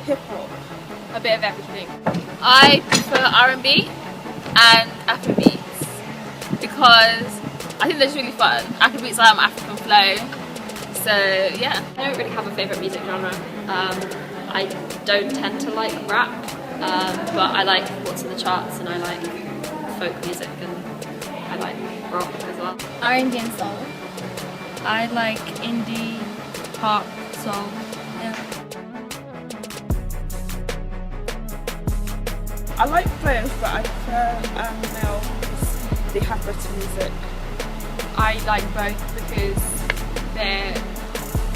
Hip hop. A bit of everything. I prefer R&B and Afrobeats because I think they're just really fun. Afrobeats are African flow, so yeah. I don't really have a favourite music genre. I don't tend to like rap, but I like what's in the charts and I like folk music and I like rock as well. R&B and soul. I like indie, pop, soul. Yeah. I like both, but I prefer male because they have better music. I like both because they're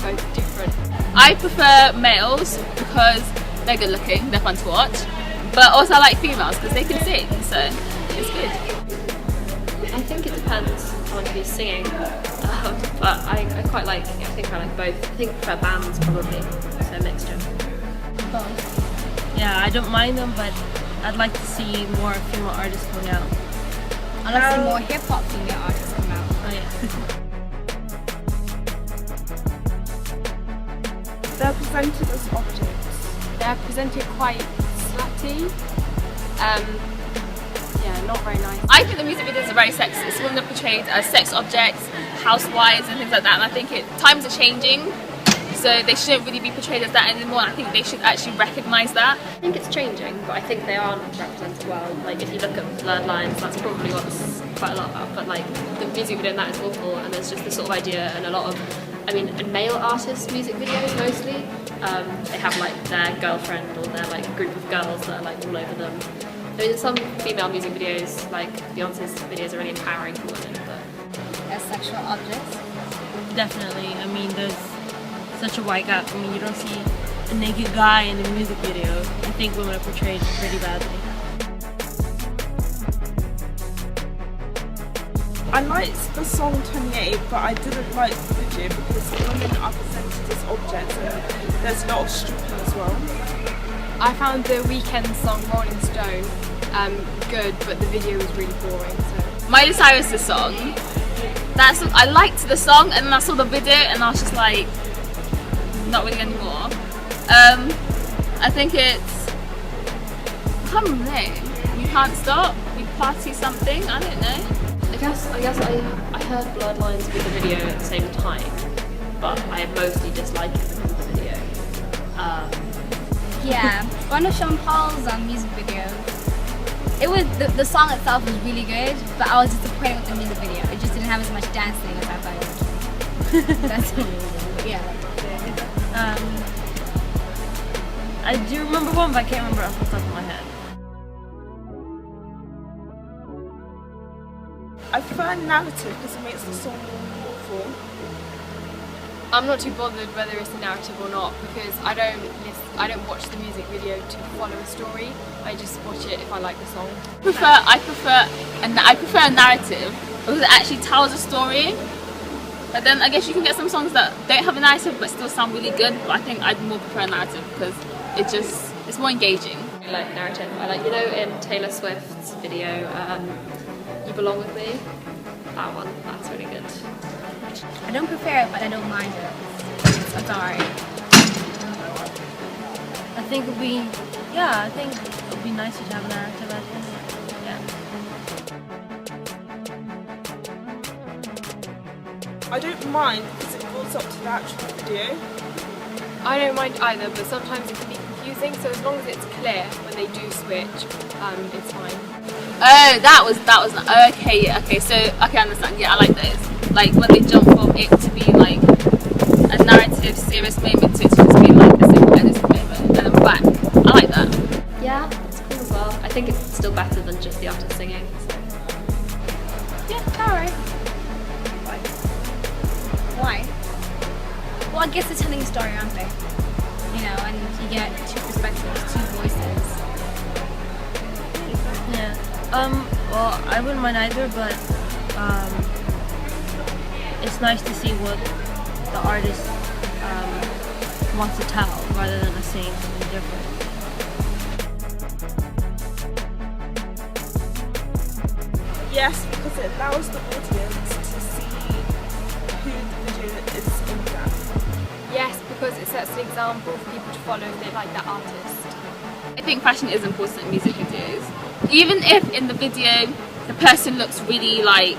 both different. I prefer males because they're good looking, they're fun to watch, but also I like females because they can sing, so it's good. I think it depends on who's singing, but I quite like, I think I like both. I think for bands probably, so a mixture. Both. Yeah, I don't mind them, but I'd like to see more female artists coming out. I'd like to see more hip hop female artists come out. Oh yeah. They're presented as objects. They're presented quite slutty. Yeah, not very nice. I think the music videos are very sexist. Women are portrayed as sex objects, housewives and things like that, and I think times are changing, so they shouldn't really be portrayed as that anymore. I think they should actually recognise that. I think it's changing, but I think they aren't represented well. Like if you look at Blurred Lines, that's probably what's quite a lot about, but like the music video in that is awful, and there's just this sort of idea and a lot of, I mean, male artists' music videos mostly, they have like their girlfriend or their like group of girls that are like all over them. I mean, some female music videos, like Beyonce's videos, are really empowering for women, but As sexual objects. Definitely. I mean, there's such a wide gap. I mean, you don't see a naked guy in a music video. I think women are portrayed pretty badly. I liked the song 28, but I didn't like the video because women are presented as objects and there's a lot of stripping as well. I found the Weeknd song Rolling Stone good, but the video was really boring. So Miley Cyrus's song, I liked the song, and then I saw the video and I was just like, not really anymore. I think it's, I can't remember the name. You Can't Stop, You Party something, I don't know. I guess I heard Blurred Lines with the video at the same time, but I mostly dislike it because of the video. Yeah, one of Sean Paul's music videos. It was the song itself was really good, but I was disappointed with the music video. It just didn't have as much dancing as I thought it would. That's yeah. I do remember one, but I can't remember off the top of my head. I prefer narrative because it makes the song more thoughtful. I'm not too bothered whether it's a narrative or not because I don't watch the music video to follow a story. I just watch it if I like the song. I prefer a narrative because it actually tells a story. But then I guess you can get some songs that don't have a narrative but still sound really good. But I think I'd more prefer a narrative because it's more engaging. I like narrative. I like, you know, in Taylor Swift's video, You Belong With Me, that one, that's really good. I don't prefer it, but I don't mind it. It's alright. I think it would be, yeah, I think it would be nicer to have a narrative. I think, yeah. I don't mind because it builds up to the actual video. I don't mind either, but sometimes it can be confusing. So as long as it's clear when they do switch, it's fine. Oh, that was okay. Yeah, okay. So okay, I understand. Yeah, I like those. Like when they jump from it to be like a narrative, serious moment to it to just be like a simple innocent moment and then back. I like that. Yeah, it's cool as well. I think it's still better than just the artist singing. So. Yeah, alright. Why? Well, I guess they're telling a story, aren't they? You know, and you get two perspectives, two voices. Yeah. Well, I wouldn't mind either, but it's nice to see what the artist wants to tell rather than us saying something different. Yes, because it allows the audience to see who the video is aimed at. Yes, because it sets an example for people to follow if they like that artist. I think fashion is important in music videos. Even if in the video the person looks really like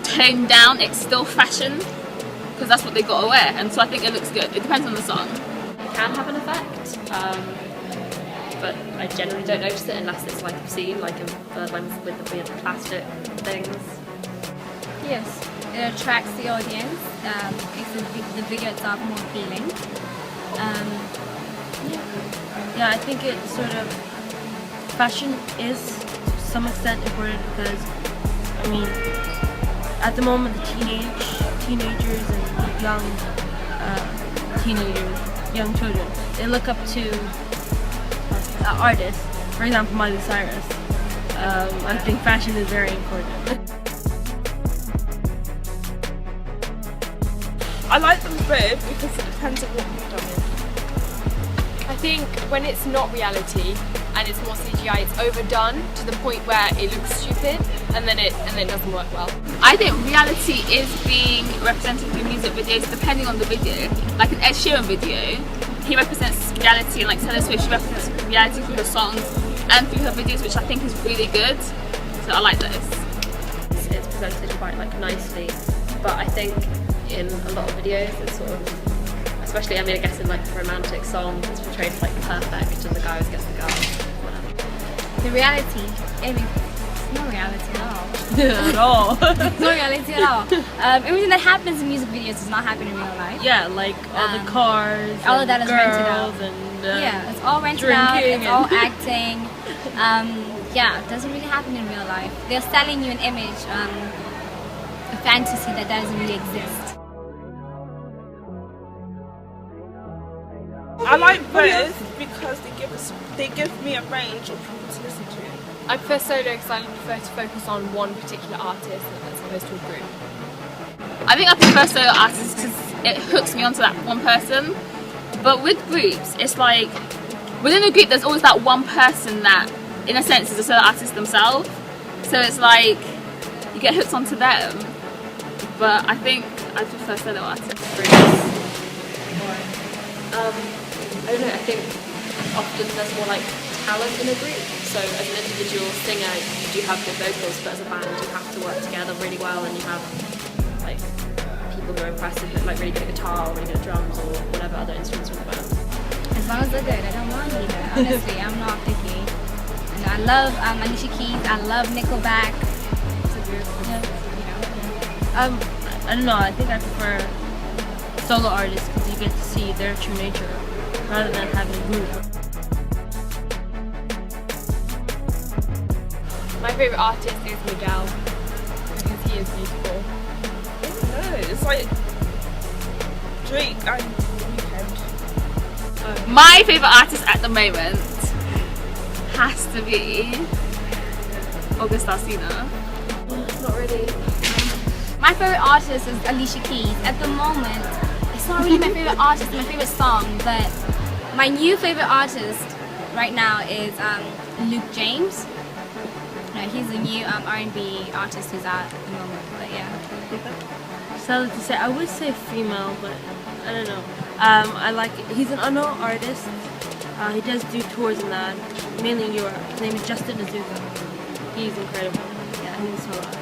toned down, it's still fashion because that's what they got to wear, and so I think it looks good. It depends on the song. It can have an effect, but I generally don't notice it unless it's like obscene, like in Birdlines with the weird plastic things. Yes, it attracts the audience, makes the video itself more appealing. Yeah, I think it sort of, fashion is to some extent important because, I mean, at the moment the teenagers and young children, they look up to artists. For example, Miley Cyrus. I think fashion is very important. I like them both because it depends on what mood I'm in. I think when it's not reality and it's more CGI, it's overdone to the point where it looks stupid and then it doesn't work well. I think reality is being represented through music videos depending on the video. Like an Ed Sheeran video, he represents reality, and like Taylor Swift, she represents reality through her songs and through her videos, which I think is really good. So I like this. It's presented quite like nicely, but I think in a lot of videos it's sort of, especially I mean I guess in like romantic songs, it's portrayed as like perfect and the guy always gets the girl. Whatever. The reality, I mean, it's not reality at all. At all. It's not reality at all. Everything that happens in music videos does not happen in real life. Yeah, like all the cars, all of and that is rented out. girls, and Yeah, it's all rented out, drinking it's all and- acting. Yeah, it doesn't really happen in real life. They're selling you an image, a fantasy that doesn't really exist. I like both because they give me a range of people to listen to. I prefer solo because I prefer to focus on one particular artist as opposed to a group. I think I prefer solo artists because it hooks me onto that one person. But with groups, it's like within a group there's always that one person that in a sense is a solo artist themselves. So it's like you get hooked onto them. But I think I prefer solo artists. I don't know, I think often there's more like talent in a group. So as an individual singer, you do have good vocals, but as a band, you have to work together really well, and you have like people who are impressive, but like really good at guitar, or really good at drums, or whatever other instruments from the band. As long as they're good, I don't mind either. Honestly, I'm not picky. You know, I love Alicia Keys. I love Nickelback. It's a group. Yeah, you know. I don't know, I think I prefer solo artists because you get to see their true nature rather than having a group. My favourite artist is Miguel because he is beautiful. No, it's like Drake and Weeknd. My favourite artist at the moment has to be August Alsina. Not really. My favorite artist is Alicia Keys. At the moment, it's not really my favorite artist, my favorite song, but my new favorite artist right now is Luke James. No, he's a new R&B artist who's out at the moment, but yeah. Sadly to say, I would say female, but I don't know. I like it. He's an unknown artist. He does do tours and that, mainly in Europe. His name is Justin Azuka. He's incredible. Yeah, he's so loud.